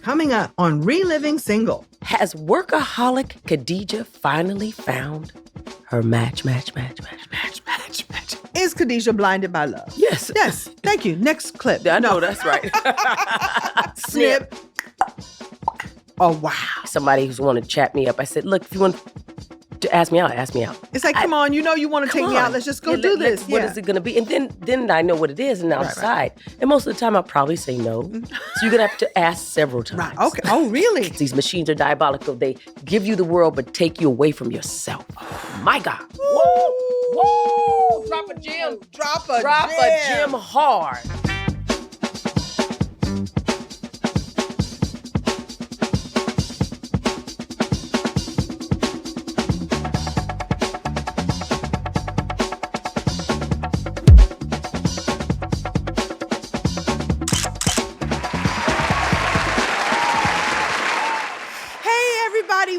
Coming up on Reliving Single. Has workaholic Khadijah finally found her match? Is Khadijah blinded by love? Yes. Yes. Thank you. Next clip. I know, that's right. Snip. Oh, wow. Somebody who's wanted to chat me up. I said, look, if you want to ask me out, ask me out. It's like, come on, you know you want to take me out. Let's just go do this. What is it going to be? And then I know what it is, and I'll decide. And most of the time, I'll probably say no. So you're going to have to ask several times. Right. Okay. Oh, really? These machines are diabolical. They give you the world, but take you away from yourself. My God. Whoa. Drop a gem. Drop a gem hard.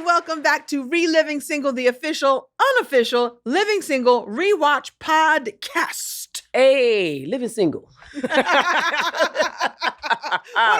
Welcome back to Reliving Single, the official, unofficial Living Single Rewatch Podcast. Hey, Living Single. What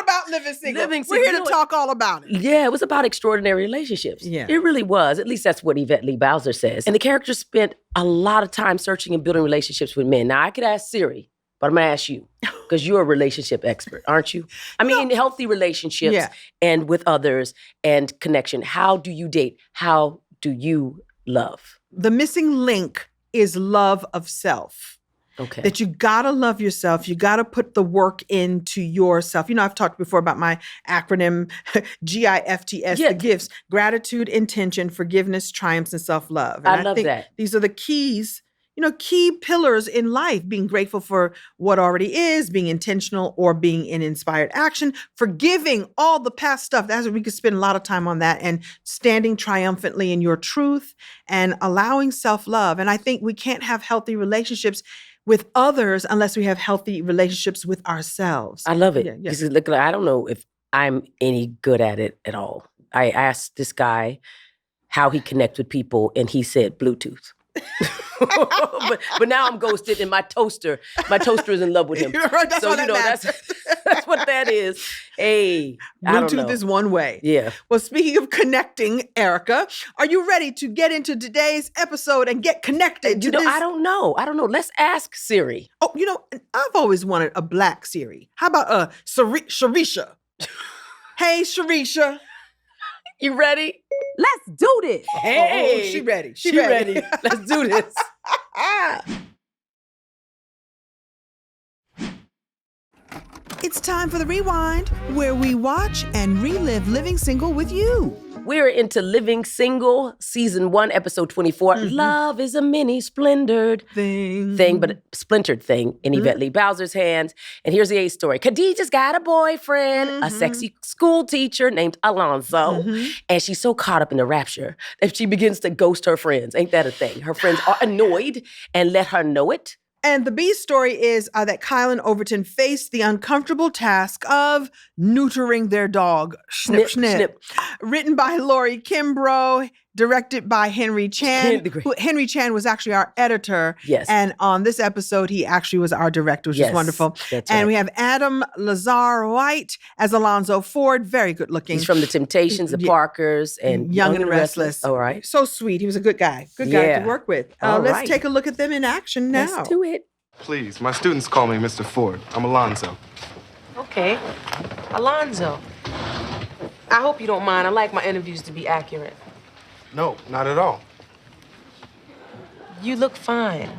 about Living Single? Living We're here Single. to talk all about it. Yeah, it was about extraordinary relationships. Yeah. It really was. At least that's what Yvette Lee Bowser says. And the character spent a lot of time searching and building relationships with men. Now, I could ask Siri, but I'm going to ask you, because you're a relationship expert, aren't you? I mean, healthy relationships and with others and connection. How do you date? How do you love? The missing link is love of self. Okay. That you gotta love yourself. You gotta put the work into yourself. You know, I've talked before about my acronym GIFTS, the gifts: gratitude, intention, forgiveness, triumphs, and self-love. And I love think that. These are the keys, key pillars in life: being grateful for what already is, being intentional or being in inspired action, forgiving all the past stuff. We could spend a lot of time on that, and standing triumphantly in your truth and allowing self-love. And I think we can't have healthy relationships with others unless we have healthy relationships with ourselves. I love it. Yeah. Because look, I don't know if I'm any good at it at all. I asked this guy how he connects with people, and he said Bluetooth. but now I'm ghosted, and my toaster is in love with him. That's so that's what that is. Hey, Bluetooth is one way. Yeah. Well, speaking of connecting, Erica, are you ready to get into today's episode and get connected to this? I don't know. Let's ask Siri. Oh, I've always wanted a black Siri. How about Sharisha? Hey, Sharisha. You ready? Let's do this. Hey, she ready. She ready. Let's do this. It's time for the rewind, where we watch and relive Living Single with you. We're into Living Single, Season 1, Episode 24. Mm-hmm. Love is a mini splintered thing, but a splintered thing in Yvette Lee Bowser's hands. And here's the A story. Khadijah's got a boyfriend, a sexy school teacher named Alonzo. And she's so caught up in the rapture that she begins to ghost her friends. Ain't that a thing? Her friends are annoyed and let her know it. And the B story is that Kyle and Overton faced the uncomfortable task of neutering their dog, Snip. Written by Laurie Kimbrough, directed by Henry Chan. Henry Chan was actually our editor. Yes. And on this episode, he actually was our director, which is wonderful. That's and right. we have Adam Lazar White as Alonzo Ford, very good looking. He's from The Temptations, The Parkers, and Young and Restless. All right. So sweet. He was a good guy. Good guy to work with. Let's take a look at them in action now. Let's do it. Please, my students call me Mr. Ford. I'm Alonzo. Okay. Alonzo. I hope you don't mind. I like my interviews to be accurate. No, not at all. You look fine.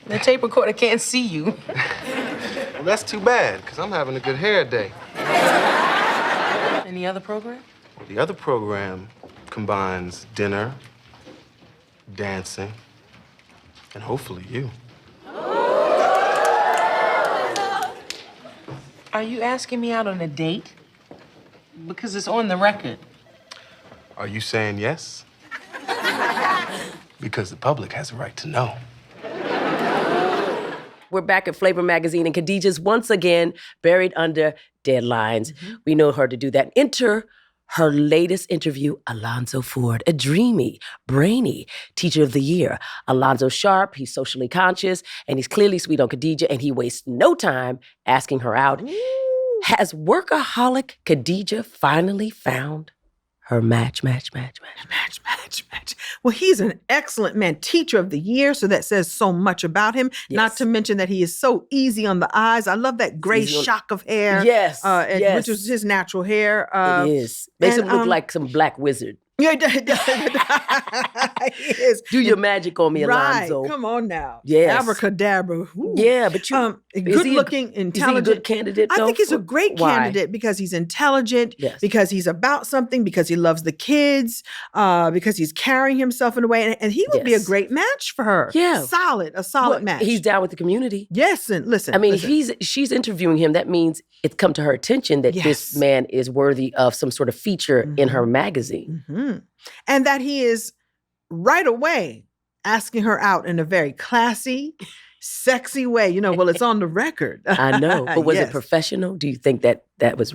The tape recorder can't see you. Well, that's too bad, because I'm having a good hair day. Any other program? Well, the other program combines dinner, dancing, and hopefully you. Are you asking me out on a date? Because it's on the record. Are you saying yes? Because the public has a right to know. We're back at Flavor Magazine, and Khadijah's once again buried under deadlines. We know her to do that. Enter her latest interview, Alonzo Ford, a dreamy, brainy teacher of the year. Alonzo's sharp, he's socially conscious, and he's clearly sweet on Khadijah, and he wastes no time asking her out. Has workaholic Khadijah finally found her match? Match. Well, he's an excellent man, teacher of the year. So that says so much about him. Yes. Not to mention that he is so easy on the eyes. I love that gray shock of hair. Yes, which is his natural hair. It is. Makes him look like some black wizard. Yeah, he is. Do your magic on me, Alonzo. Right. Come on now. Yes. Abracadabra. Ooh. Yeah, but good looking, intelligent. Is he a good candidate, I though? think he's a great Why? candidate because he's intelligent, Yes. because he's about something, because he loves the kids, because he's carrying himself in a way. And he would be a Yes. great match for her. Yeah. A solid match. He's down with the community. Yes, and listen. I mean, listen. she's interviewing him. That means it's come to her attention that Yes. this man is worthy of some sort of feature in her magazine. Mhm. And that he is right away asking her out in a very classy, sexy way. Well, it's on the record. I know, but was Yes. it professional? Do you think that was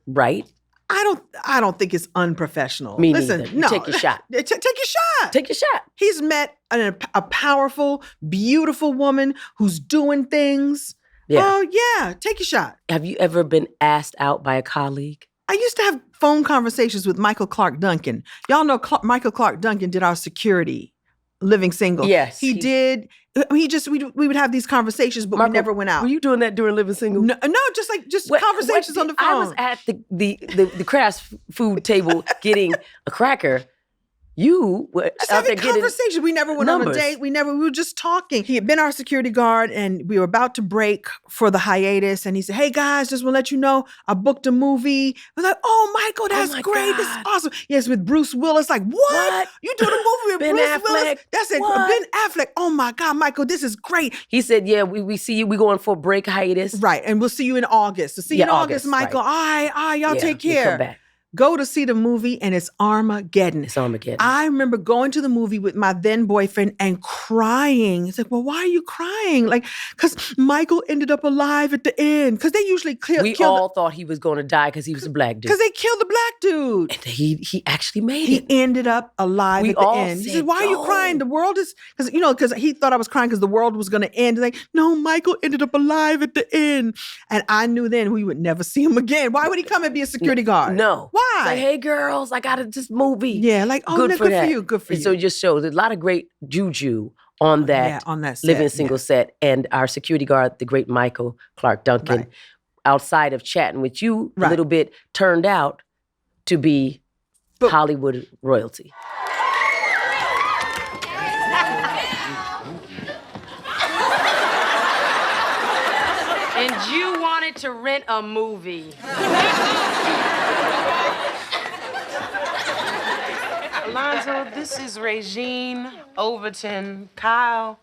right? I don't think it's unprofessional. Me Listen, neither. You no. take your shot. Take your shot. Take your shot. He's met a powerful, beautiful woman who's doing things. Yeah. Oh, yeah. Take your shot. Have you ever been asked out by a colleague? I used to have phone conversations with Michael Clark Duncan. Y'all know Michael Clark Duncan did our security, Living Single. Yes, He did. We would have these conversations, but Marco, we never went out. Were you doing that during Living Single? No, just conversations on the phone. I was at the craft food table getting a cracker. You were Just out there having getting conversation. We never went on a numbers. date. We were just talking. He had been our security guard and we were about to break for the hiatus. And he said, "Hey guys, just want to let you know, I booked a movie." I was like, "Oh, Michael, that's my great. This is God. awesome." Yes, with Bruce Willis. Like, what? You doing a movie with Ben Bruce Willis? Affleck? That's it. What? Ben Affleck. Oh my God, Michael, this is great. He said, "Yeah, we see you. We going for a break hiatus." Right. And we'll see you in August. So see you Yeah, in August, August, Michael. right. All right, y'all Yeah, take we come care. back. Go to see the movie and it's Armageddon. It's Armageddon. I remember going to the movie with my then boyfriend and crying. It's like, well, why are you crying? Like, because Michael ended up alive at the end. Because they usually kill. We all thought he was going to die because he was a black dude. Because they killed the black dude. And he actually made He it. ended up alive We at the all end. He said, said, "Why are you "No." crying? The world is because he thought I was crying because the world was going to end." Like, no, Michael ended up alive at the end, and I knew then we would never see him again. Why would he come and be a security guard? No. Why? Like, hey, girls, I got this movie. Yeah, like, oh, good no, for good that. for you, good for And you. so it just shows a lot of great juju on that, Yeah, on that set, Living yeah. Single set. And our security guard, the great Michael Clark Duncan, Right. outside of chatting with you a Right. little bit, turned out to be But- Hollywood royalty. And you wanted to rent a movie. Alonzo, this is Regine, Overton, Kyle,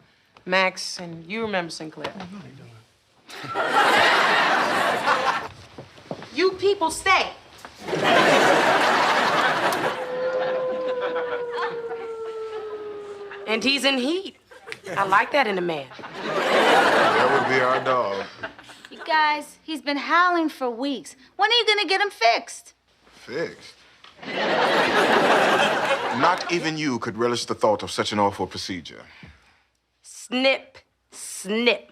Max, and you remember Sinclair. You people stay. And he's in heat. I like that in a man. That would be our dog. You guys, he's been howling for weeks. When are you gonna get him fixed? Fixed. Not even you could relish the thought of such an awful procedure. Snip, snip.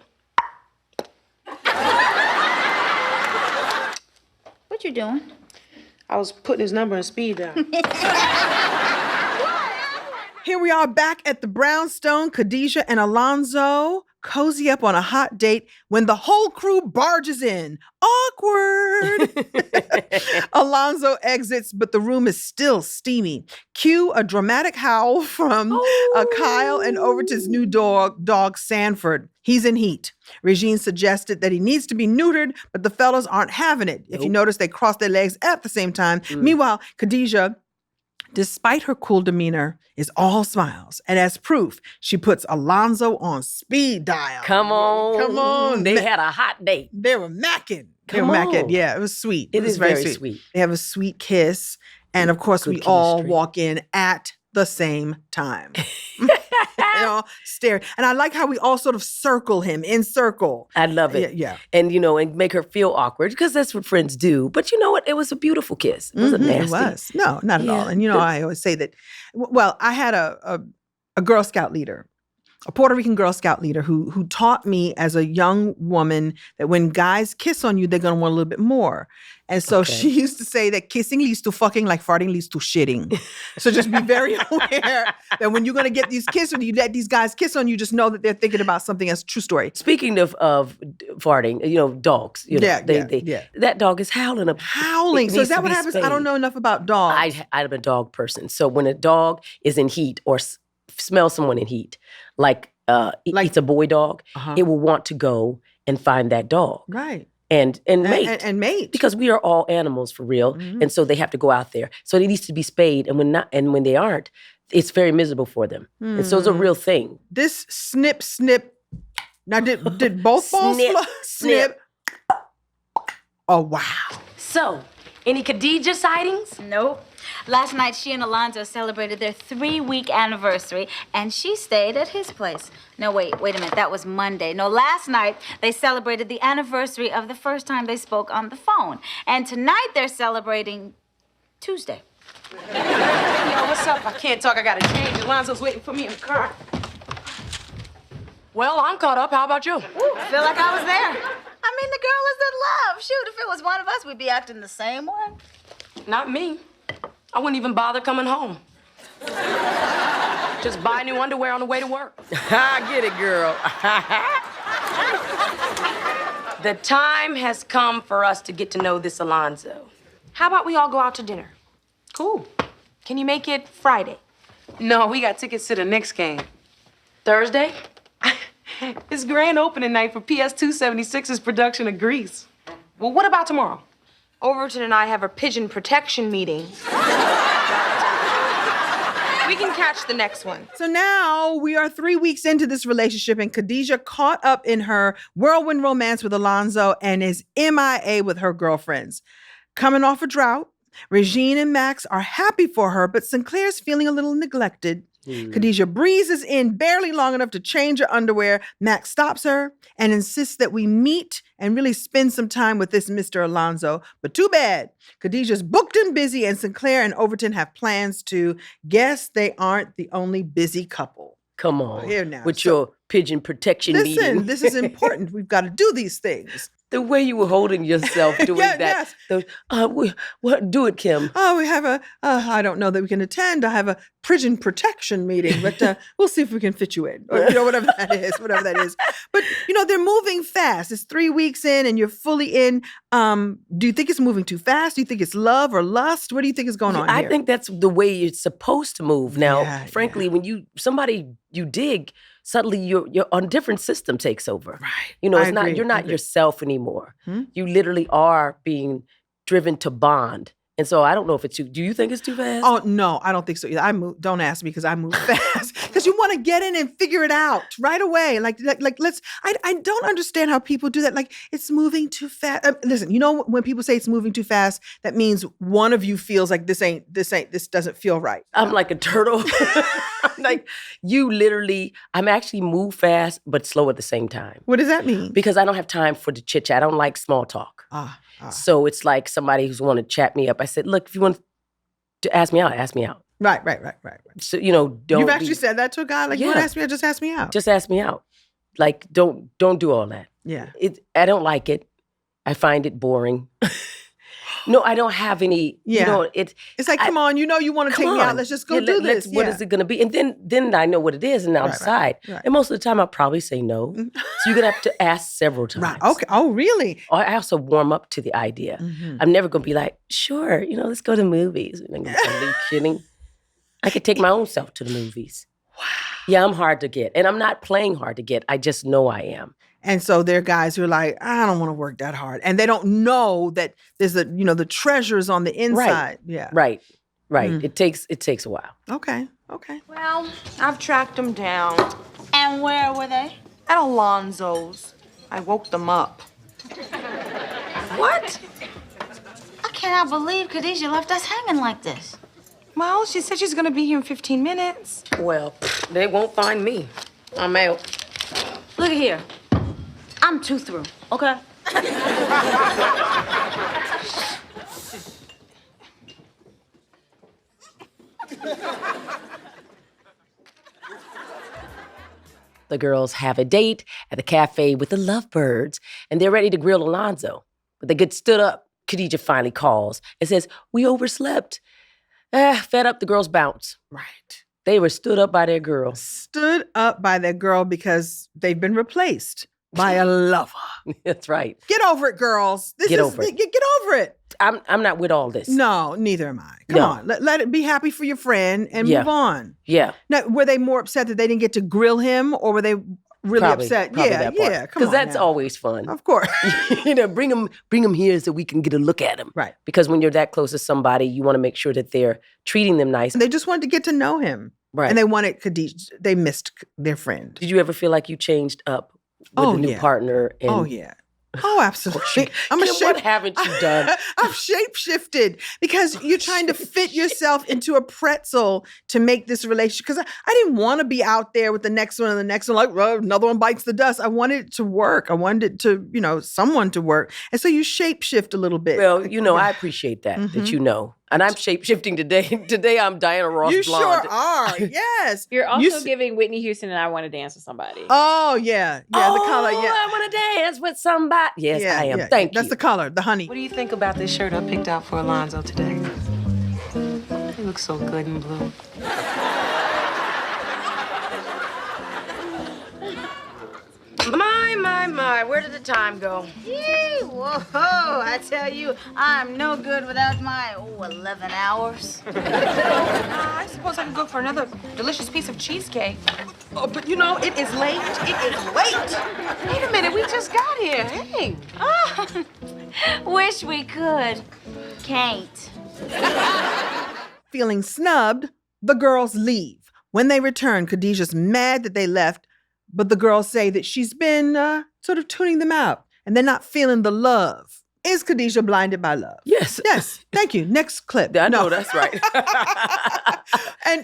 What you doing? I was putting his number in speed down. Here we are back at the Brownstone. Khadijah and Alonzo cozy up on a hot date when the whole crew barges in. Awkward. Alonzo exits, but the room is still steamy. Cue a dramatic howl from Kyle and Overton's new dog Sanford. He's in heat. Regine suggested that he needs to be neutered, but the fellas aren't having it. If you notice, they cross their legs at the same time. Meanwhile, Khadijah, despite her cool demeanor, is all smiles. And as proof, she puts Alonzo on speed dial. Come on. Come on. They had a hot date. They were macking. They Come were macking. on. Yeah, it was sweet. It was is very sweet. They have a sweet kiss. And of course, Good we all chemistry. walk in at the same time. Stare. And I like how we all sort of circle him in circle. I love it. Yeah. And, and make her feel awkward because that's what friends do. But you know what? It was a beautiful kiss. It wasn't nasty. It was. No, not at Yeah. all. And I always say that, well, I had a Girl Scout leader. a Puerto Rican Girl Scout leader who taught me as a young woman that when guys kiss on you, they're gonna want a little bit more. And so she used to say that kissing leads to fucking like farting leads to shitting. So just be very aware that when you're gonna get these kisses, when you let these guys kiss on you, just know that they're thinking about something as true story. Speaking of farting, dogs. That dog is howling. Howling. So is that what happens? I don't know enough about dogs. I'm a dog person. So when a dog is in heat or smells someone in heat, like it's a boy dog, it will want to go and find that dog. Right. And mate. And mate. Because we are all animals for real. Mm-hmm. And so they have to go out there. So it needs to be spayed. And when they aren't, it's very miserable for them. Mm-hmm. And so it's a real thing. This snip. Now did both balls snip? Oh wow. So, any Khadijah sightings? Nope. Last night, she and Alonzo celebrated their 3-week anniversary, and she stayed at his place. No, wait a minute. That was Monday. No, last night, they celebrated the anniversary of the first time they spoke on the phone. And tonight, they're celebrating Tuesday. Yo, what's up? I can't talk. I gotta change. Alonzo's waiting for me in the car. Well, I'm caught up. How about you? Ooh, I feel like I was there. I mean, the girl is in love. Shoot, if it was one of us, we'd be acting the same way. Not me. I wouldn't even bother coming home. Just buy new underwear on the way to work. I get it, girl. The time has come for us to get to know this Alonzo. How about we all go out to dinner? Cool. Can you make it Friday? No, we got tickets to the Knicks game. Thursday? It's grand opening night for PS 276's production of Grease. Well, what about tomorrow? Overton and I have a pigeon protection meeting. We can catch the next one. So now we are 3 weeks into this relationship, and Khadijah caught up in her whirlwind romance with Alonzo and is MIA with her girlfriends. Coming off a drought, Regine and Max are happy for her, but Sinclair's feeling a little neglected. Khadijah breezes in barely long enough to change her underwear. Max stops her and insists that we meet and really spend some time with this Mr. Alonzo. But too bad. Khadijah's booked and busy, and Sinclair and Overton have plans to. Guess they aren't the only busy couple. Come on. Here now. With your pigeon protection meeting. Listen, this is important. We've got to do these things. The way you were holding yourself doing that. Yes. Do it, Kim. Oh, we have I don't know that we can attend. I have a pigeon protection meeting, but we'll see if we can fit you in. Or, whatever that is. But, they're moving fast. It's 3 weeks in and you're fully in. Do you think it's moving too fast? Do you think it's love or lust? What do you think is going on here? I think that's the way you're supposed to move. Now, frankly, when somebody you dig, suddenly your a different system takes over. Right. You're not yourself anymore. You literally are being driven to bond. And so I don't know if it's do you think it's too fast? Oh, no, I don't think so either. Don't ask me because I move fast. Because you want to get in and figure it out right away. Like I don't understand how people do that. Like, it's moving too fast. Listen, when people say it's moving too fast, that means one of you feels like this doesn't feel right. I'm like a turtle. Like, I'm actually move fast, but slow at the same time. What does that mean? Because I don't have time for the chit chat. I don't like small talk. So it's like somebody who's want to chat me up. I said, look, if you want to ask me out, ask me out. Right. So, don't. You've actually said that to a guy? Like, you want to ask me out, just ask me out. Just ask me out. Like, don't do all that. Yeah. I don't like it. I find it boring. No, I don't have any, it's like, come on, you want to take me out. Let's just go do this. What is it going to be? And then I know what it is and I'll decide. Right. And most of the time I'll probably say no. So you're going to have to ask several times. Right. Okay. Oh, really? I also warm up to the idea. Mm-hmm. I'm never going to be like, sure, let's go to movies. Are you kidding? I could take my own self to the movies. Wow. Yeah, I'm hard to get. And I'm not playing hard to get. I just know I am. And so there are guys who are like, I don't want to work that hard. And they don't know that there's the treasures on the inside. Right. Yeah. Right. It takes a while. Okay. Well, I've tracked them down. And where were they? At Alonzo's. I woke them up. What? I cannot believe Khadijah left us hanging like this. Well, she said she's gonna be here in 15 minutes. Well, they won't find me. I'm out. Look at here. I'm too through, okay? The girls have a date at the cafe with the lovebirds, and they're ready to grill Alonzo. But they get stood up. Khadijah finally calls and says, "We overslept." Fed up, the girls bounce. Right. They were stood up by their girl. Stood up by their girl because they've been replaced by a lover. That's right. Get over it, girls. Get over it. Get over it. I'm not with all this. No, neither am I. Come No. on. Let it be happy for your friend and Yeah. move on. Yeah. Now, were they more upset that they didn't get to grill him, or were they really upset? Probably Yeah, that part. yeah. Come Because on. that's now. always fun. Of course. Bring them here so we can get a look at them. Right. Because when you're that close to somebody, you want to make sure that they're treating them nice. And they just wanted to get to know him. Right. And they wanted Khadijah. They missed their friend. Did you ever feel like you changed up with Oh, a new yeah. partner? And Oh, yeah. Oh, absolutely. I'm a Kim, what haven't you done? I've shape shifted because you're trying to fit yourself into a pretzel to make this relationship. Because I didn't want to be out there with the next one and the next one, like, well, another one bites the dust. I wanted it to work. I wanted it to, someone to work. And so you shape shift a little bit. Well, I appreciate that you know. And I'm shape-shifting today. Today I'm Diana Ross You blonde. sure are. Yes. You're also You s- giving Whitney Houston and I Want to Dance with Somebody. Oh, yeah. Yeah, the color. Yeah. I want to dance with somebody. Yes, Yeah, I am. yeah. Thank That's you. the color, the honey. What do you think about this shirt I picked out for Alonzo today? It looks so good in blue. My, where did the time go? Yee, whoa, I tell you, I'm no good without my 11 hours. I suppose I could go for another delicious piece of cheesecake. Oh, but it is late. It is late. Wait a minute, we just got here. Hey. Oh, wish we could. Can't. Feeling snubbed, the girls leave. When they return, Khadijah's mad that they left, but the girls say that she's been sort of tuning them out and they're not feeling the love. Is Khadijah blinded by love? Yes. Yes. Thank you. Next clip. I No. know, that's right. And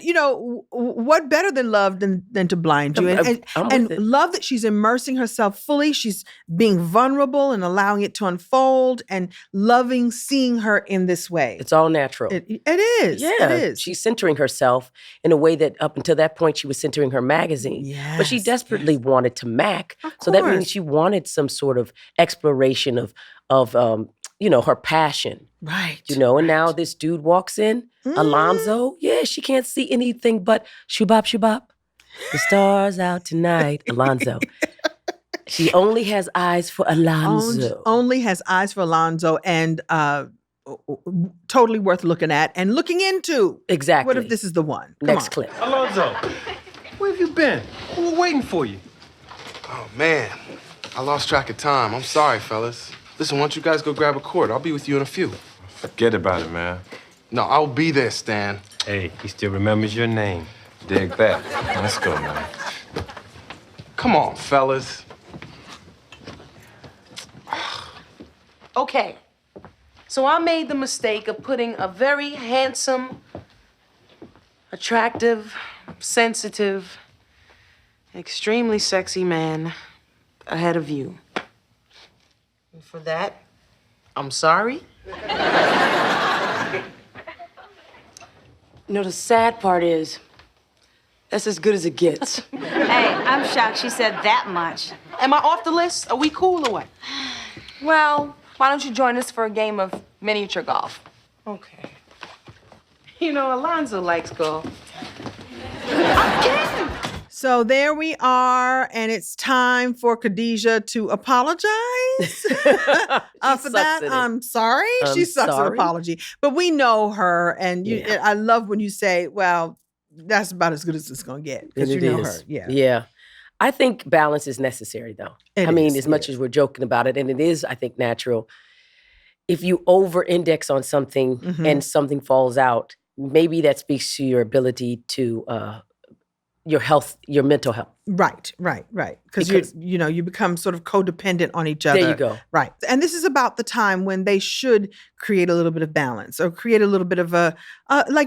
what better than love than to blind you? And, I'm with and it. love that she's immersing herself fully. She's being vulnerable and allowing it to unfold and loving seeing her in this way. It's all natural. It is. Yeah, It is. she's centering herself in a way that up until that point she was centering her magazine. But she Yes, desperately yes. wanted to Mac. Of So that means course. she wanted some sort of exploration of her passion. Right. And now this dude walks in, Alonzo. Yeah, she can't see anything but shubop shubop. The stars out tonight, Alonzo. She only has eyes for Alonzo. Only has eyes for Alonzo and totally worth looking at and looking into. Exactly. What if this is the one? Come Next on. clip. Alonzo, where have you been? We were waiting for you. Oh, man. I lost track of time. I'm sorry, fellas. Listen, why don't you guys go grab a cord? I'll be with you in a few. Forget about it, man. No, I'll be there, Stan. Hey, he still remembers your name. Dig that. Let's go, man. Come on, fellas. Okay. So I made the mistake of putting a very handsome, attractive, sensitive, extremely sexy man ahead of you. And for that, I'm sorry. The sad part is, that's as good as it gets. Hey, I'm shocked she said that much. Am I off the list? Are we cool or what? Well, why don't you join us for a game of miniature golf? Okay. Alonzo likes golf. So there we are, and it's time for Khadijah to apologize for sucks that. at it. I'm sorry. She I'm sucks at sorry. apology. But we know her, and Yeah. I love when you say, well, that's about as good as it's going to get, because And you it know is. her. Yeah. Yeah. I think balance is necessary, though. It I mean, is, as it much is. as we're joking about it, and it is, I think, natural. If you over-index on something Mhm. and something falls out, maybe that speaks to your ability to your health, your mental health. Right. Because Because- you become sort of codependent on each other. There you go. Right. And this is about the time when they should create a little bit of balance or create a little bit of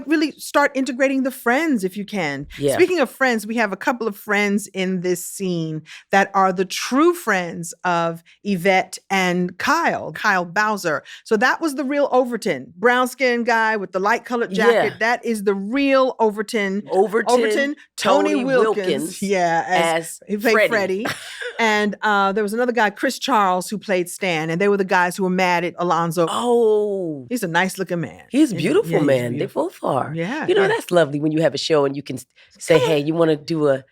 really start integrating the friends if you can. Yeah. Speaking of friends, we have a couple of friends in this scene that are the true friends of Yvette and Kyle Bowser. So that was the real Overton, brown skinned guy with the light colored jacket. Yeah. That is the real Overton. Overton, Tony Tony Wilkins. Wilkins. Yeah. as he played Freddie. And there was another guy, Chris Charles, who played Stan, and they were the guys who were mad at Alonzo. Oh, he's a nice looking man. He's beautiful, yeah, he's man. beautiful. They both are. Yeah, you know that's lovely when you have a show and you can say, "Hey, you want to do a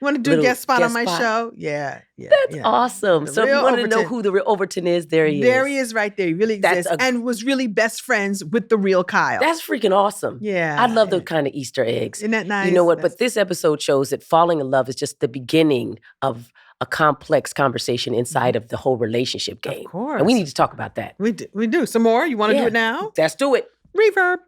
guest spot on my show?" Yeah, that's awesome. The so if you real want to know Overton. who the real Overton is, there he is. There he is, right there. He really exists, and was really best friends with the real Kyle. That's freaking awesome. Yeah, I love those kind of Easter eggs. Isn't that nice? You know what? But this episode shows that falling in love is just the beginning of a complex conversation inside of the whole relationship game. Of course. And we need to talk about that. We do. Some more? You want to do it now? Let's do it. Reverb.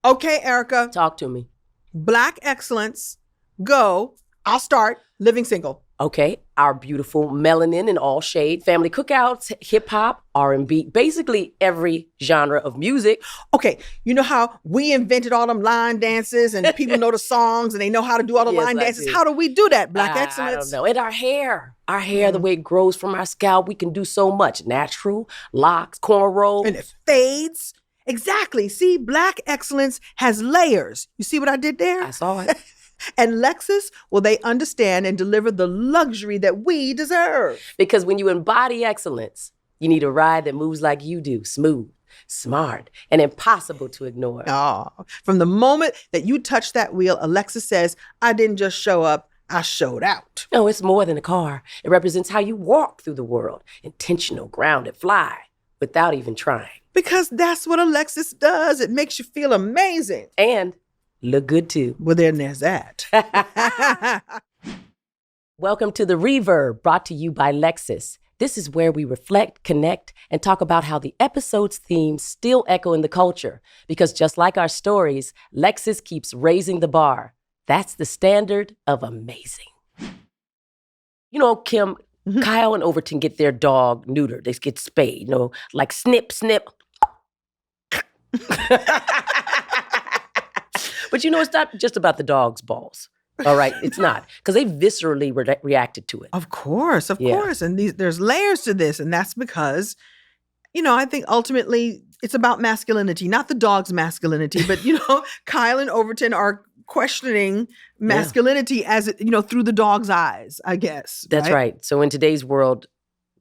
Okay, Erica. Talk to me. Black excellence. Go. I'll start. Living single. Okay, our beautiful melanin in all shade, family cookouts, hip hop, R&B, basically every genre of music. Okay, you know how we invented all them line dances and people know the songs and they know how to do all the line dances? How do we do that, Black excellence? I don't know. And our hair, the way it grows from our scalp, we can do so much. Natural, locks, cornrows. And it fades. Exactly. See, Black excellence has layers. You see what I did there? I saw it. And Lexus, well, they understand and deliver the luxury that we deserve. Because when you embody excellence, you need a ride that moves like you do, smooth, smart, and impossible to ignore. Oh, from the moment that you touch that wheel, Alexa says, I didn't just show up, I showed out. No, it's more than a car. It represents how you walk through the world. Intentional, grounded, fly, without even trying. Because that's what Alexis does. It makes you feel amazing. And look good too. Well, then there's that. Welcome to The Reverb, brought to you by Lexus. This is where we reflect, connect, and talk about how the episode's themes still echo in the culture. Because just like our stories, Lexus keeps raising the bar. That's the standard of amazing. You know, Kim, Kyle and Overton get their dog neutered. They get spayed, you know, like snip, snip. But you know, it's not just about the dog's balls. All right, it's not. Because they viscerally reacted to it. Of course. And there's layers to this. And that's because, you know, I think ultimately it's about masculinity, not the dog's masculinity, but, you know, Kyle and Overton are questioning masculinity as, you know, through the dog's eyes, I guess. That's right. So in today's world,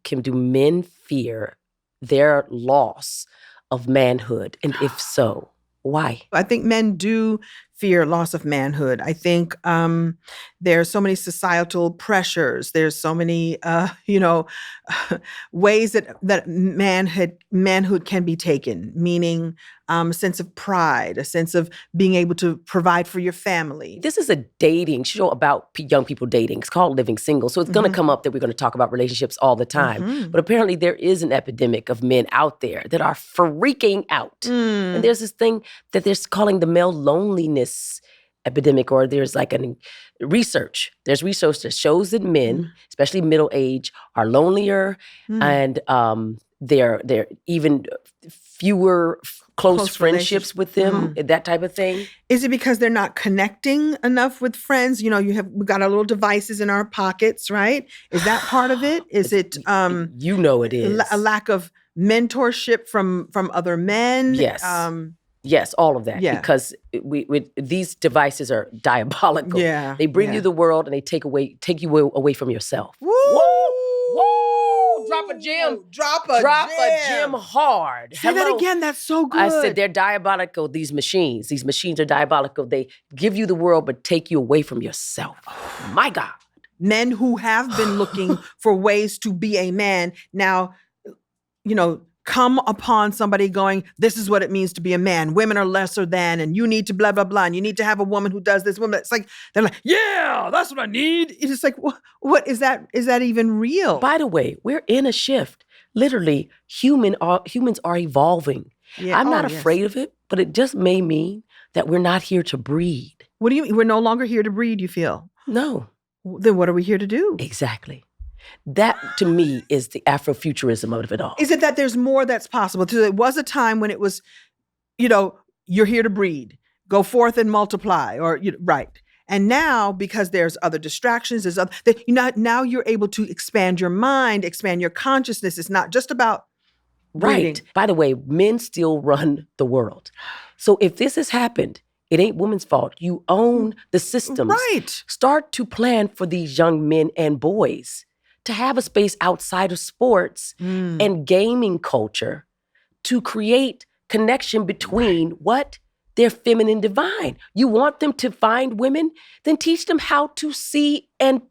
Kim, do men fear their loss of manhood? And if so, why? I think men do fear loss of manhood. I think there's so many societal pressures. There's so many, ways that manhood can be taken, meaning a sense of pride, a sense of being able to provide for your family. This is a dating show about young people dating. It's called Living Single. So it's going to come up that we're going to talk about relationships all the time. But apparently there is an epidemic of men out there that are freaking out. And there's this thing that they're calling the male loneliness epidemic, or there's like research. There's research that shows that men, especially middle age, are lonelier and they're even fewer close friendships with them, that type of thing. Is it because they're not connecting enough with friends? You know, we got our little devices in our pockets, right? Is that part of it? Is it you know it is a lack of mentorship from other men? Yes. Yes, all of that. Yeah. Because these devices are diabolical. Yeah. They bring you the world and they take you away from yourself. Woo! Woo! Drop a gem. Drop a gem hard. Say that again. That's so good. I said they're diabolical, these machines. These machines are diabolical. They give you the world but take you away from yourself. My God. Men who have been looking for ways to be a man now, you know, come upon somebody going, this is what it means to be a man. Women are lesser than, and you need to blah, blah, blah. And you need to have a woman who does this. Woman, it's like, they're like, yeah, that's what I need. It's like, what is that? Is that even real? By the way, we're in a shift. Literally, humans are evolving. Yeah. I'm not afraid of it, but it just may mean that we're not here to breed. What do you mean? We're no longer here to breed, you feel? No. Then what are we here to do? Exactly. That, to me, is the Afrofuturism of it all. Is it that there's more that's possible? There was a time when it was, you know, you're here to breed, go forth and multiply, or right. And now, because there's other distractions, now you're able to expand your mind, expand your consciousness. It's not just about breeding. Right. By the way, men still run the world. So if this has happened, It ain't women's fault. You own the systems. Right. Start to plan for these young men and boys to have a space outside of sports and gaming culture to create connection between what? Their feminine divine. You want them to find women? Then teach them how to see and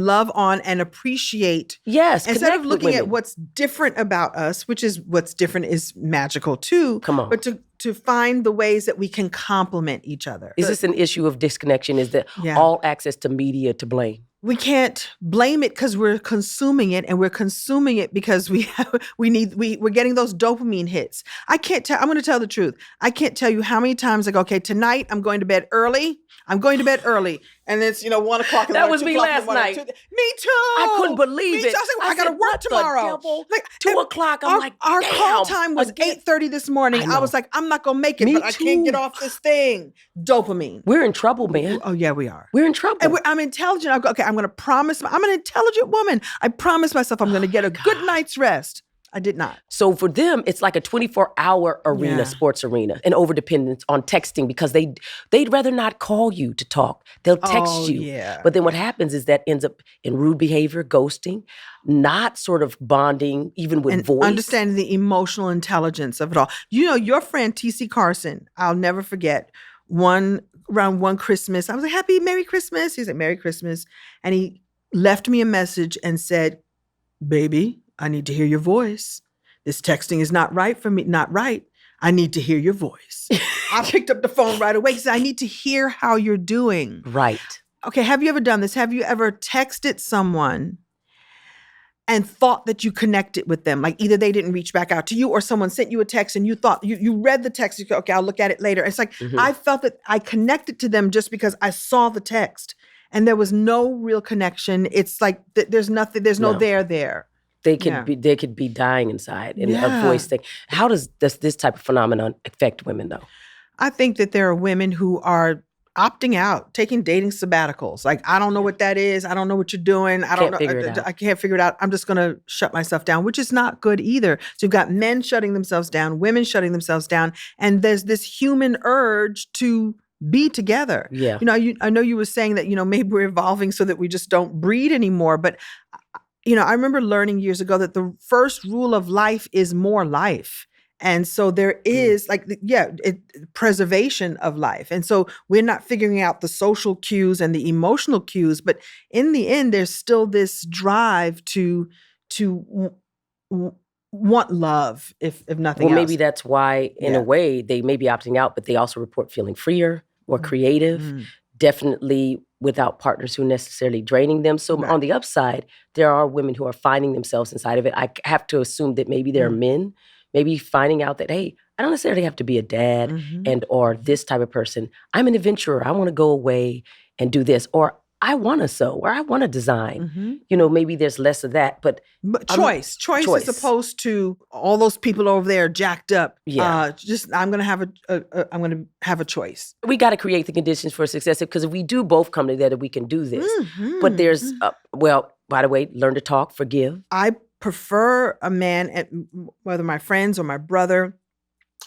love on and appreciate. Yes, Instead connect of with looking at women. what's different about us, which is what's different is magical too. Come on. But to find the ways that we can complement each other. Is this an issue of disconnection? Is that Yeah. all access to media to blame? We can't blame it because we're consuming it, and we're consuming it because we're getting those dopamine hits. I'm going to tell the truth. I can't tell you how many times I go, okay, tonight I'm going to bed early. And it's 1 o'clock in the That morning. was 2 me o'clock in last the morning, night. 2 Me too. I couldn't believe Me it. too. I said, I I got to said, work what the tomorrow. devil? Like 2 o'clock, I'm like, our call damn, time was again. 8:30 this morning. I I know. was like, I'm not gonna make it, Me but I can't get too. off this thing. Dopamine. We're in trouble, man. Oh yeah, we are. We're in trouble. And I'm intelligent. I go, okay, I'm going to promise. I'm an intelligent woman. I promise myself I'm going to get a good night's rest. I did not. So for them, it's like a 24-hour arena, Yeah. sports arena, and overdependence on texting because they'd rather not call you to talk. They'll text Oh, you. yeah. But then what happens is that ends up in rude behavior, ghosting, not sort of bonding, even with And voice. understanding the emotional intelligence of it all. Your friend T.C. Carson, I'll never forget, around one Christmas, I was like, Merry Christmas. He said, Merry Christmas. And he left me a message and said, baby, I need to hear your voice. This texting is not right for me. Not right. I need to hear your voice. I picked up the phone right away. He said, I need to hear how you're doing. Right. Okay, have you ever done this? Have you ever texted someone and thought that you connected with them? Like either they didn't reach back out to you or someone sent you a text and you thought, you read the text, you go, okay, I'll look at it later. It's like, I felt that I connected to them just because I saw the text and there was no real connection. It's like, there's nothing, there's no No. there. They could Yeah. be dying inside in a Yeah. voice thing. How does this type of phenomenon affect women though? I think that there are women who are opting out, taking dating sabbaticals. Like, I don't know what that is. I don't know what you're doing. I don't Can't figure it out. I can't figure it out. I'm just going to shut myself down, which is not good either. So you've got men shutting themselves down, women shutting themselves down. And there's this human urge to be together. Yeah. I know you were saying that, maybe we're evolving so that we just don't breed anymore. But, I remember learning years ago that the first rule of life is more life. And so there is preservation of life. And so we're not figuring out the social cues and the emotional cues, but in the end, there's still this drive to want love, if nothing Well, else. maybe that's why, in Yeah. a way, they may be opting out, but they also report feeling freer, more creative, definitely without partners who are necessarily draining them. So Right. on the upside, there are women who are finding themselves inside of it. I have to assume that maybe there are men maybe finding out that, hey, I don't necessarily have to be a dad and or this type of person. I'm an adventurer. I want to go away and do this. Or I want to sew, or I want to design. Maybe there's less of that, but But I'm- choice choice. as opposed to all those people over there jacked up. Yeah. I'm gonna have a choice. we got to create the conditions for success because if we do both come together, we can do this. But there's, by the way, learn to talk, forgive. I prefer a man, whether my friends or my brother,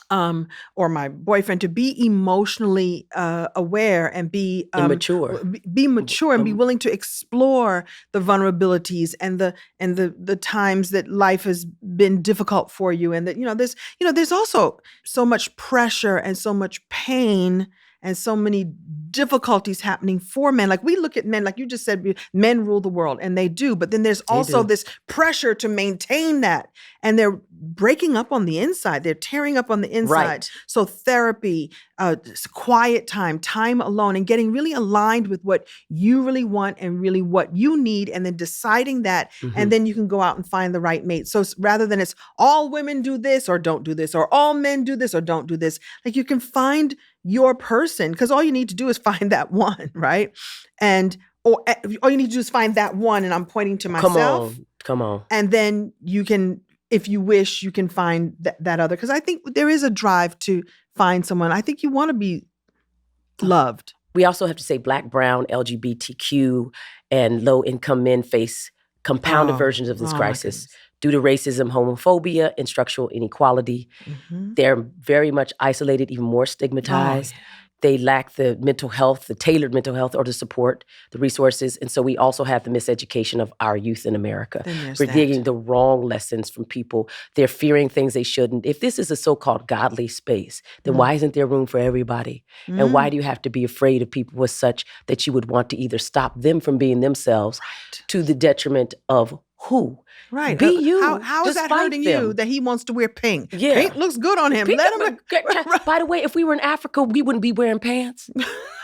or my boyfriend, to be emotionally aware and be Immature. be mature and be willing to explore the vulnerabilities and the times that life has been difficult for you, and that there's also so much pressure and so much pain and so many difficulties happening for men. Like we look at men, like you just said, men rule the world, and they do. But then there's also do. this pressure to maintain that. And they're breaking up on the inside. They're tearing up on the inside. Right. So therapy, quiet time alone, and getting really aligned with what you really want and really what you need, and then deciding that, and then you can go out and find the right mate. So rather than it's all women do this or don't do this, or all men do this or don't do this, like you can find your person, because all you need to do is find that one, right? Or all you need to do is find that one, and I'm pointing to myself. Come on. And then you can, if you wish, you can find that other. Because I think there is a drive to find someone. I think you want to be loved. We also have to say Black, Brown, LGBTQ, and low-income men face compounded versions of this my crisis due to racism, homophobia, and structural inequality. They're very much isolated, even more stigmatized. They lack the mental health, the tailored mental health, or the support, the resources. And so we also have the miseducation of our youth in America. We're getting the wrong lessons from people. They're fearing things they shouldn't. If this is a so-called godly space, then why isn't there room for everybody? And why do you have to be afraid of people as such that you would want to either stop them from being themselves to the detriment of who? Right. Be you. How is that despite hurting them. you that he wants to wear pink? Yeah. Pink looks good on him. Pink- Let him. By the way, if we were in Africa, we wouldn't be wearing pants.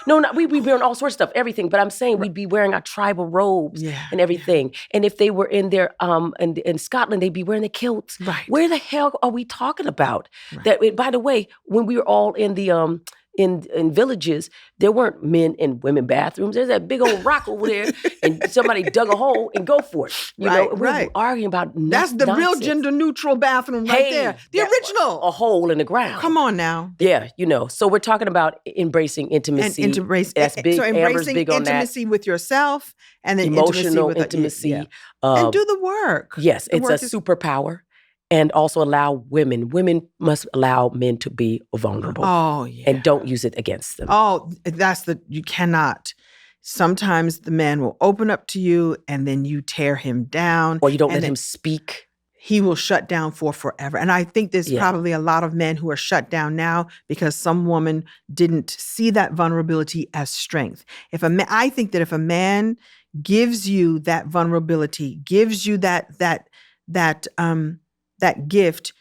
No, we'd be wearing all sorts of stuff, everything. But I'm saying we'd be wearing our tribal robes and everything. And if they were in their in Scotland, they'd be wearing the kilts. Right. Where the hell are we talking about? That. By the way, when we were all in the in villages, there weren't men and women bathrooms. There's that big old rock over there, and somebody dug a hole and go for it. You know, we were arguing about That's the real nonsense. gender neutral bathroom right there. The original. A hole in the ground. Come on now. Yeah, you know. So we're talking about embracing intimacy. And embrace, That's big. So Amber's embracing big on that. intimacy with yourself and then Emotional intimacy. intimacy. And do the work. Yes, The it's work a is- superpower. And also allow women. Women must allow men to be vulnerable. Oh, yeah. And don't use it against them. Oh, you cannot. Sometimes the man will open up to you and then you tear him down. Or you don't and let then him speak. He will shut down for forever. And I think there's Yeah. probably a lot of men who are shut down now because some woman didn't see that vulnerability as strength. I think that if a man gives you that vulnerability, gives you that gift,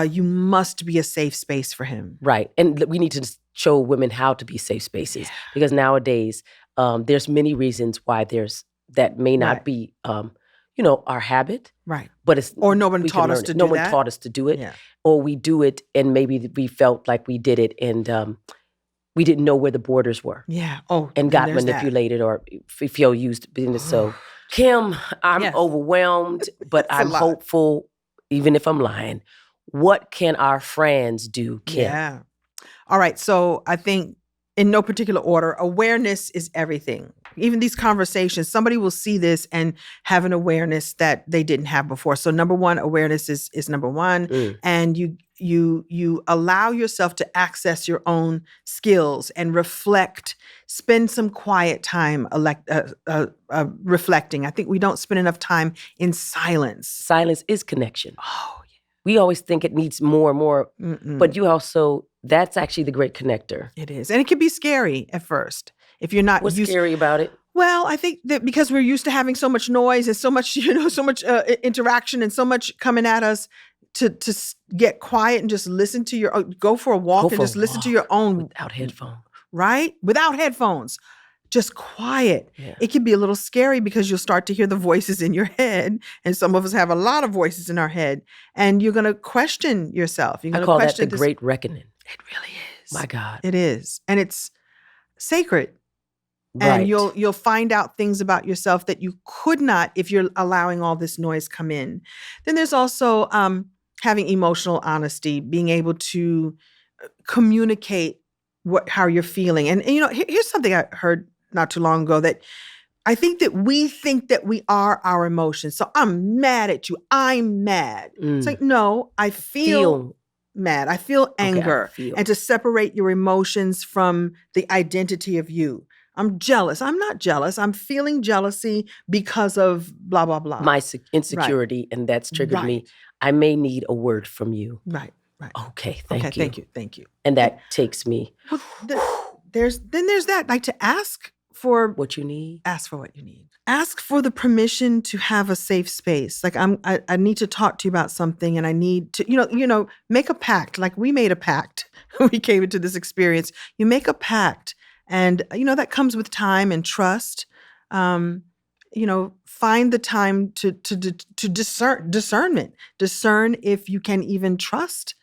you must be a safe space for him. Right. And we need to show women how to be safe spaces. Because nowadays, there's many reasons why that may not Right. be, our habit. Right. But it's Or no one we can taught us learn to it. do No one that. taught us to do it. Yeah. Or we do it and maybe we felt like we did it and we didn't know where the borders were. Yeah. Oh, And then got there's that. manipulated or feel used. So, Kim, I'm Yes. overwhelmed, but It's a I'm lot. hopeful, even if I'm lying. What can our friends do, Kim? Yeah. All right. So I think in no particular order, awareness is everything. Even these conversations, somebody will see this and have an awareness that they didn't have before. So number one, awareness is number one. And you allow yourself to access your own skills and reflect, spend some quiet time reflecting. I think we don't spend enough time in silence. Silence is connection. Oh, We always think it needs more and more, Mm-mm. but that's actually the great connector. It is. And it can be scary at first if you're not What's used. scary about it? Well, I think that because we're used to having so much noise and so much, interaction and so much coming at us, to get quiet and just listen to go for a walk and just listen to your own without headphones. Right? Without headphones. Just quiet. Yeah. It can be a little scary because you'll start to hear the voices in your head. And some of us have a lot of voices in our head. And you're going to question yourself. You're I going to call that question the great reckoning. It really is. My God. It is. And it's sacred. Right. And you'll find out things about yourself that you could not if you're allowing all this noise come in. Then there's also having emotional honesty, being able to communicate how you're feeling. And here's something I heard not too long ago, that I think that we think that we are our emotions. So I'm mad at you. I'm mad. It's like, no, I feel mad. I feel anger. feel. And to separate your emotions from the identity of you. I'm jealous. I'm not jealous. I'm feeling jealousy because of blah, blah, blah. My insecurity, and that's triggered me. I may need a word from you. Right, right. Okay, thank you. Thank you. And that takes me There's that, like to ask for what you need. Ask for what you need. Ask for the permission to have a safe space. Like I need to talk to you about something, and I need to, make a pact. Like we made a pact when we came into this experience. You make a pact, and that comes with time and trust. Find the time to discernment. Discern if you can even trust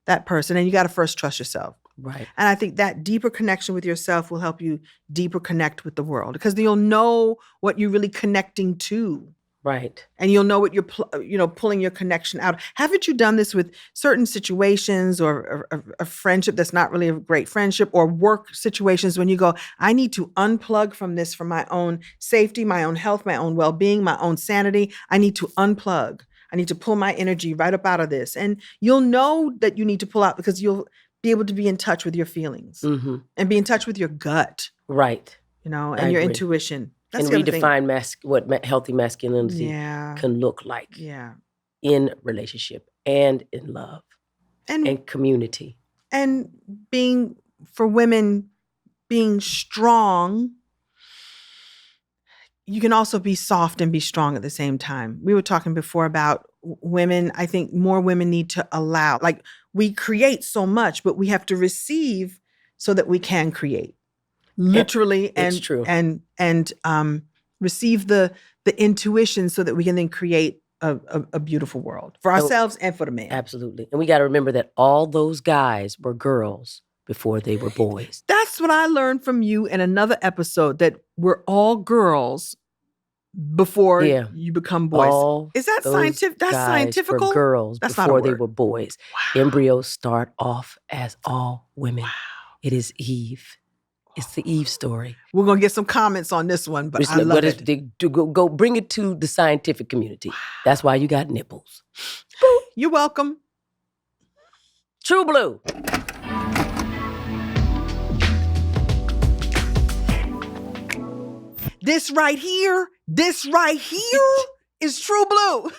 that person, and you got to first trust yourself. Right. And I think that deeper connection with yourself will help you deeper connect with the world, because you'll know what you're really connecting to. Right. And you'll know what you're, pulling your connection out. Haven't you done this with certain situations or a friendship that's not really a great friendship, or work situations when you go, I need to unplug from this for my own safety, my own health, my own well-being, my own sanity. I need to unplug. I need to pull my energy right up out of this. And you'll know that you need to pull out because you'll be able to be in touch with your feelings Mm-hmm. and be in touch with your gut, Right. and I your agree. intuition. And the other thing. redefine what healthy masculinity Yeah. can look like Yeah. in relationship and in love And and community. and being for women being strong, you can also be soft and be strong at the same time. We were talking before about women. I think more women need to allow, like, we create so much, but we have to receive so that we can create. Literally It's true. and receive the intuition so that we can then create a beautiful world for ourselves and for the man. Absolutely. And we got to remember that all those guys were girls before they were boys. That's what I learned from you in another episode, that we're all girls before Yeah. you become boys. All Is that those scientific? That's guys scientific. were girls That's not a before they word. were boys. Embryos start off as all women. It is Eve. It's the Eve story. We're gonna get some comments on this one, but I love it. Go bring it to the scientific community. That's why you got nipples. You're welcome. True Blue. This right here is True Blue.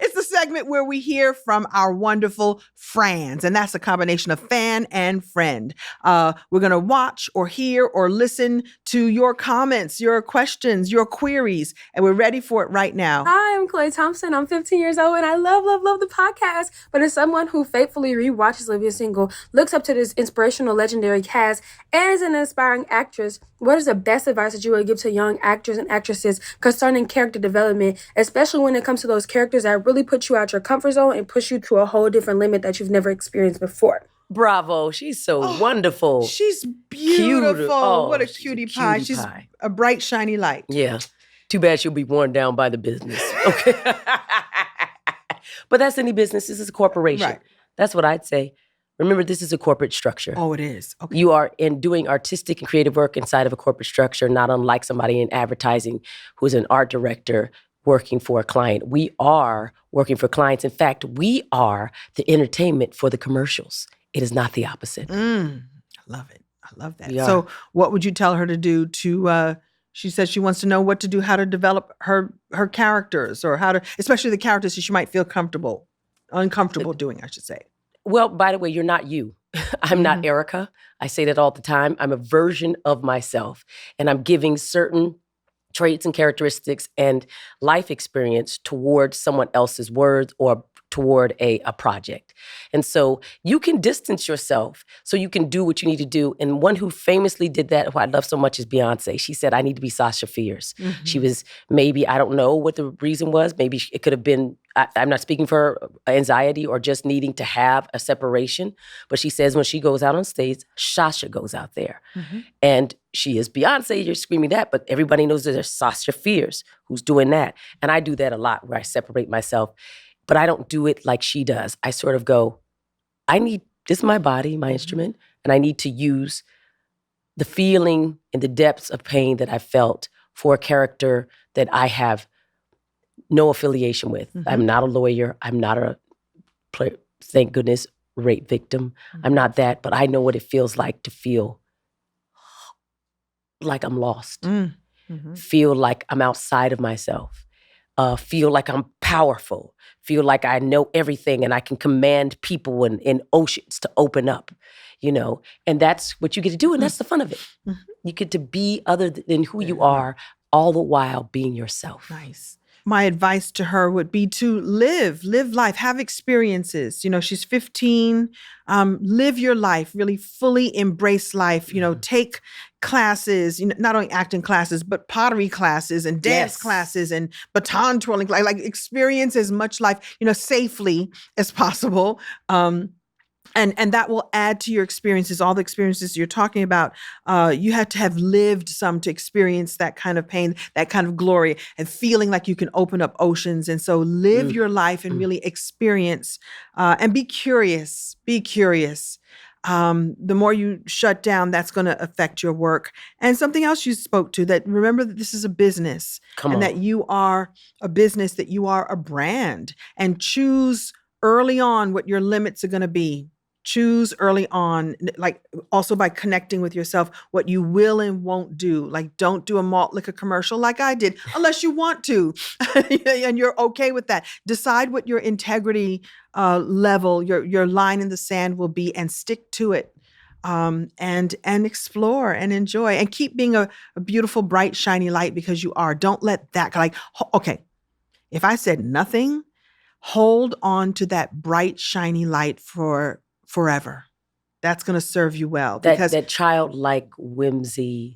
It's the segment where we hear from our wonderful friends, and that's a combination of fan and friend. We're going to watch or hear or listen to your comments, your questions, your queries, and we're ready for it right now. Hi, I'm Chloe Thompson. I'm 15 years old and I love the podcast. But as someone who faithfully rewatches Living Single, looks up to this inspirational, legendary cast, and is an aspiring actress, what is the best advice that you would give to young actors and actresses concerning character development, especially when it comes to those characters that really put you out your comfort zone and push you to a whole different limit that you've never experienced before? Bravo. She's so wonderful. She's beautiful. Oh, What a she's a cutie pie. cutie She's pie. a bright, shiny light. Yeah. Too bad she'll be worn down by the business. Okay. But that's any business. This is a corporation. Right. That's what I'd say. Remember, this is a corporate structure. Oh, it is. Okay. You are in doing artistic and creative work inside of a corporate structure, not unlike somebody in advertising who's an art director working for a client. We are working for clients. In fact, we are the entertainment for the commercials. It is not the opposite. I love it. I love that. We are. So what would you tell her to do to, she says she wants to know what to do, how to develop her characters, or how to, especially the characters that she might feel uncomfortable doing, I should say. Well, by the way, you're not you. I'm not Erica. I say that all the time. I'm a version of myself, and I'm giving certain traits and characteristics and life experience towards someone else's words or toward a project. And so you can distance yourself so you can do what you need to do. And one who famously did that, who I love so much, is Beyonce. She said, I need to be Sasha Fierce. She was maybe, I don't know what the reason was. Maybe it could have been, I'm not speaking for her, anxiety or just needing to have a separation. But she says when she goes out on stage, Sasha goes out there. And she is Beyonce, you're screaming that, but everybody knows that there's Sasha Fierce who's doing that. And I do that a lot where I separate myself. But I don't do it like she does. I sort of go, this is my body, my instrument, and I need to use the feeling and the depths of pain that I felt for a character that I have no affiliation with. I'm not a lawyer. I'm not a, thank goodness, rape victim. I'm not that, but I know what it feels like to feel like I'm lost, feel like I'm outside of myself, feel like I'm powerful, feel like I know everything and I can command people in oceans to open up, and that's what you get to do. And that's the fun of it. You get to be other than who you are, all the while being yourself. Nice. My advice to her would be to live life, have experiences. She's 15. Live your life, really fully embrace life. Take classes, not only acting classes, but pottery classes and dance classes and baton twirling, like experience as much life, safely as possible. And that will add to your experiences, all the experiences you're talking about. You had to have lived some to experience that kind of pain, that kind of glory, and feeling like you can open up oceans. And so live your life and really experience and be curious. Be curious. The more you shut down, that's going to affect your work. And something else you spoke to, that remember that this is a business. That you are a business, that you are a brand. And choose early on what your limits are going to be. choose early on, like also by connecting with yourself, what you will and won't do. Like, don't do a malt liquor commercial like I did, unless you want to, and you're okay with that. Decide what your integrity level, your line in the sand will be, and stick to it. And explore and enjoy and keep being a beautiful, bright, shiny light, because you are. Don't let that, like, okay, if I said nothing, hold on to that bright, shiny light for forever. That's going to serve you well. Because that childlike whimsy,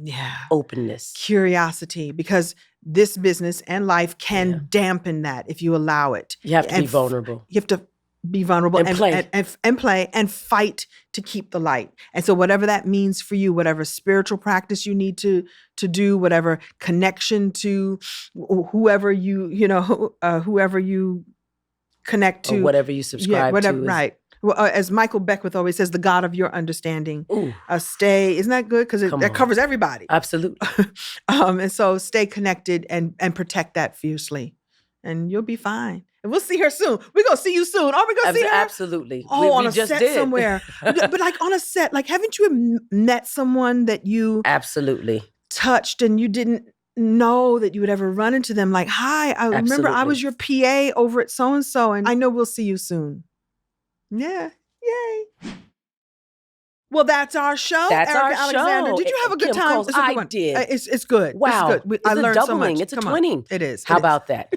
openness, curiosity, because this business and life can dampen that if you allow it. You have to be vulnerable. You have to be vulnerable and play and fight to keep the light. And so whatever that means for you, whatever spiritual practice you need to do, whatever connection to whoever whoever you connect to, or whatever you subscribe whatever, to. Right. Well, as Michael Beckwith always says, the God of your understanding. Stay, isn't that good? Because that covers everybody. Absolutely. And so stay connected and protect that fiercely, and you'll be fine. And we'll see her soon. We're going to see you soon. Are we going to see her? Absolutely. Oh, on we a just set did. somewhere. But like on a set, like haven't you met someone that you absolutely touched and you didn't know that you would ever run into them? Like, hi, I remember I was your PA over at so-and-so, and I know we'll see you soon. Yeah. Yay. Well, that's our show. That's Erica our Alexander. show. Did you have a good Kim time? Coles, It's a good I one. did. It's good. Wow. It's good. It's I a learned doubling. so much. It's a Come on. twinning. It is. How about that?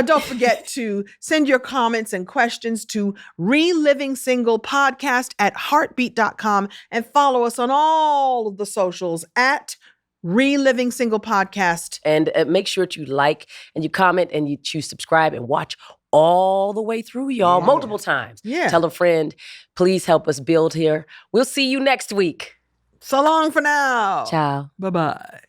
Don't forget to send your comments and questions to Reliving Single Podcast at heartbeat.com, and follow us on all of the socials at Reliving Single Podcast. And make sure that you like and you comment and you choose subscribe and watch all the way through, y'all, multiple times. Yeah. Tell a friend. Please help us build here. We'll see you next week. So long for now. Ciao. Bye-bye.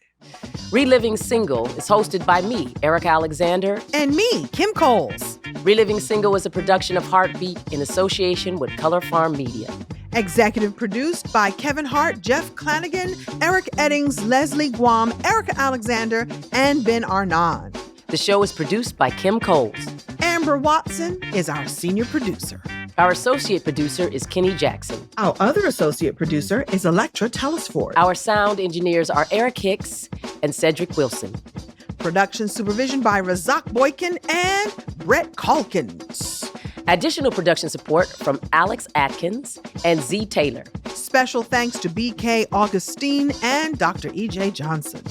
Reliving Single is hosted by me, Erica Alexander. And me, Kim Coles. Reliving Single is a production of Heartbeat in association with Color Farm Media. Executive produced by Kevin Hart, Jeff Clanagan, Eric Eddings, Leslie Guam, Erica Alexander, and Ben Arnon. The show is produced by Kim Coles. Amber Watson is our senior producer. Our associate producer is Kenny Jackson. Our other associate producer is Electra Telesford. Our sound engineers are Eric Hicks and Cedric Wilson. Production supervision by Razak Boykin and Brett Calkins. Additional production support from Alex Atkins and Z. Taylor. Special thanks to BK Augustine and Dr. E.J. Johnson.